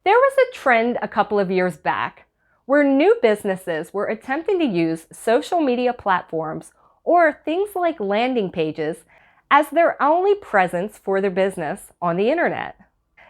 There was a trend a couple of years back where new businesses were attempting to use social media platforms or things like landing pages as their only presence for their business on the internet.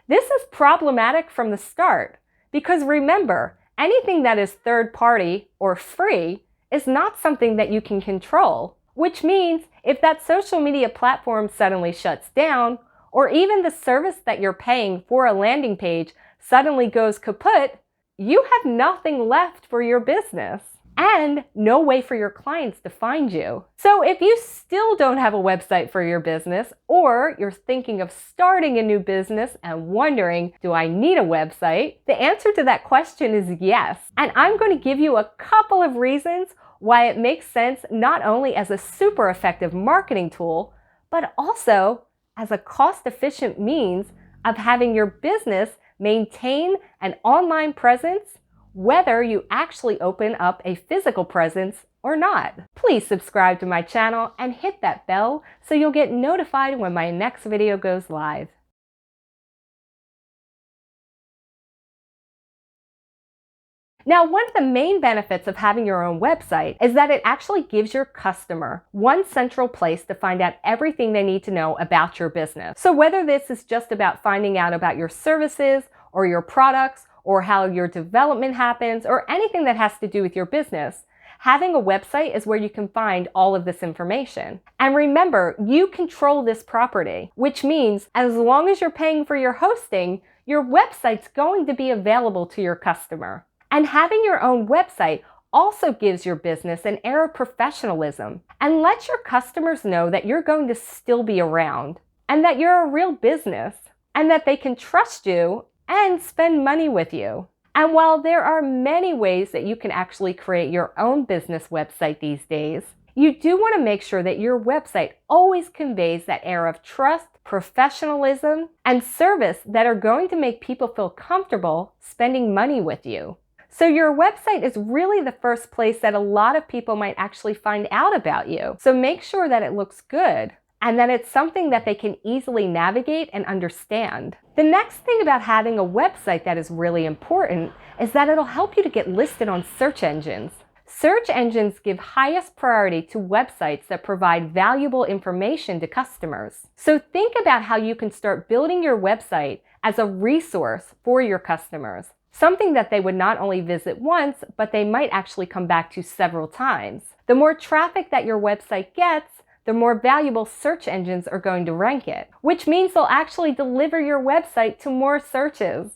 This is problematic from the start because remember, anything that is third-party or free is not something that you can control, which means if that social media platform suddenly shuts down, or even the service that you're paying for a landing page suddenly goes kaput, you have nothing left for your business and no way for your clients to find you. So if you still don't have a website for your business, or you're thinking of starting a new business and wondering, do I need a website? The answer to that question is yes. And I'm going to give you a couple of reasons why it makes sense not only as a super effective marketing tool, but also as a cost-efficient means of having your business maintain an online presence, whether you actually open up a physical presence or not. Please subscribe to my channel and hit that bell so you'll get notified when my next video goes live. Now, one of the main benefits of having your own website is that it actually gives your customer one central place to find out everything they need to know about your business. So whether this is just about finding out about your services or your products or how your development happens or anything that has to do with your business, having a website is where you can find all of this information. And remember, you control this property, which means as long as you're paying for your hosting, your website's going to be available to your customer. And having your own website also gives your business an air of professionalism and lets your customers know that you're going to still be around and that you're a real business and that they can trust you and spend money with you. And while there are many ways that you can actually create your own business website these days, you do want to make sure that your website always conveys that air of trust, professionalism, and service that are going to make people feel comfortable spending money with you. So your website is really the first place that a lot of people might actually find out about you. So make sure that it looks good and that it's something that they can easily navigate and understand. The next thing about having a website that is really important is that it'll help you to get listed on search engines. Search engines give highest priority to websites that provide valuable information to customers. So think about how you can start building your website as a resource for your customers. Something that they would not only visit once, but they might actually come back to several times. The more traffic that your website gets, the more valuable search engines are going to rank it, which means they'll actually deliver your website to more searches.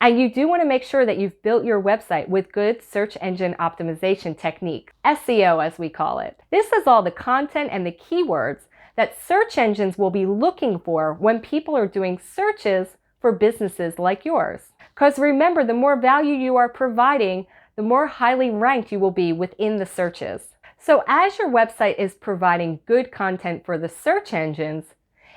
And you do want to make sure that you've built your website with good search engine optimization technique, SEO as we call it. This is all the content and the keywords that search engines will be looking for when people are doing searches for businesses like yours. Because remember, the more value you are providing, the more highly ranked you will be within the searches. So as your website is providing good content for the search engines,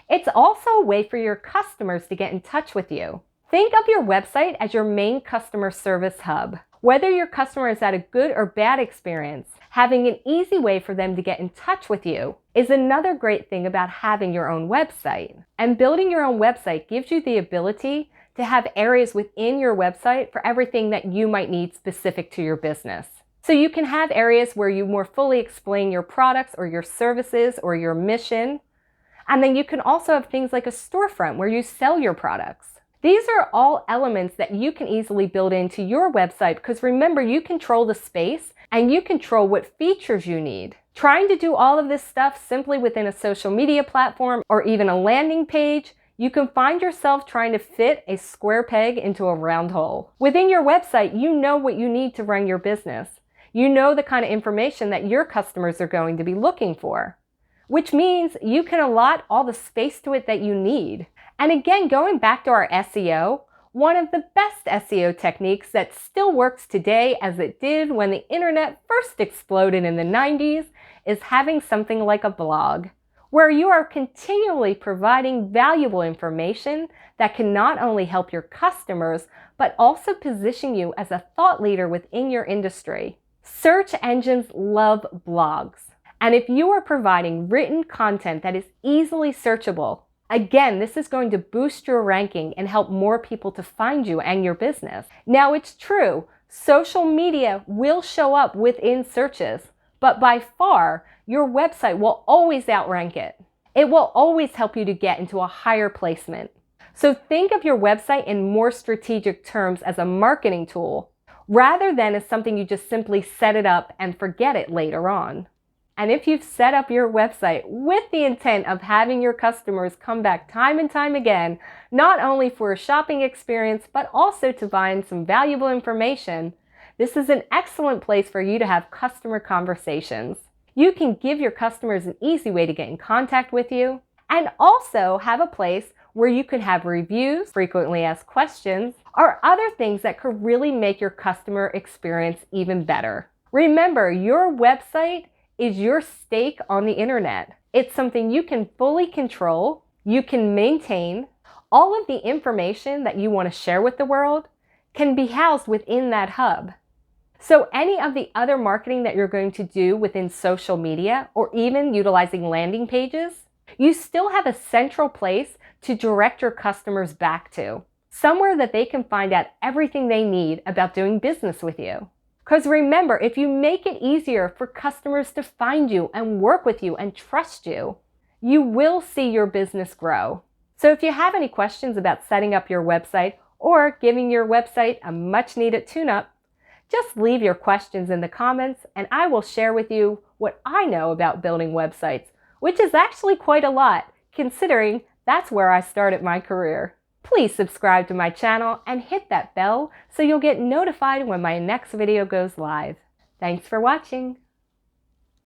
it's also a way for your customers to get in touch with you. Think of your website as your main customer service hub. Whether your customer has had a good or bad experience, having an easy way for them to get in touch with you is another great thing about having your own website. And building your own website gives you the ability to have areas within your website for everything that you might need specific to your business. So you can have areas where you more fully explain your products or your services or your mission. And then you can also have things like a storefront where you sell your products. These are all elements that you can easily build into your website because remember, you control the space and you control what features you need. Trying to do all of this stuff simply within a social media platform or even a landing page, you can find yourself trying to fit a square peg into a round hole. Within your website, you know what you need to run your business. You know the kind of information that your customers are going to be looking for, which means you can allot all the space to it that you need. And again, going back to our SEO, one of the best SEO techniques that still works today as it did when the internet first exploded in the 90s is having something like a blog, where you are continually providing valuable information that can not only help your customers, but also position you as a thought leader within your industry. Search engines love blogs. And if you are providing written content that is easily searchable, Again, this is going to boost your ranking and help more people to find you and your business. Now, it's true, social media will show up within searches, but by far, your website will always outrank it. It will always help you to get into a higher placement. So think of your website in more strategic terms as a marketing tool, rather than as something you just simply set it up and forget it later on. And if you've set up your website with the intent of having your customers come back time and time again, not only for a shopping experience, but also to find some valuable information, this is an excellent place for you to have customer conversations. You can give your customers an easy way to get in contact with you, and also have a place where you can have reviews, frequently asked questions, or other things that could really make your customer experience even better. Remember, your website is your stake on the internet. It's something you can fully control, you can maintain. All of the information that you want to share with the world can be housed within that hub. So any of the other marketing that you're going to do within social media, or even utilizing landing pages, you still have a central place to direct your customers back to, somewhere that they can find out everything they need about doing business with you. Because remember, if you make it easier for customers to find you and work with you and trust you, you will see your business grow. So if you have any questions about setting up your website or giving your website a much needed tune-up, just leave your questions in the comments and I will share with you what I know about building websites, which is actually quite a lot, considering that's where I started my career. Please subscribe to my channel and hit that bell so you'll get notified when my next video goes live. Thanks for watching.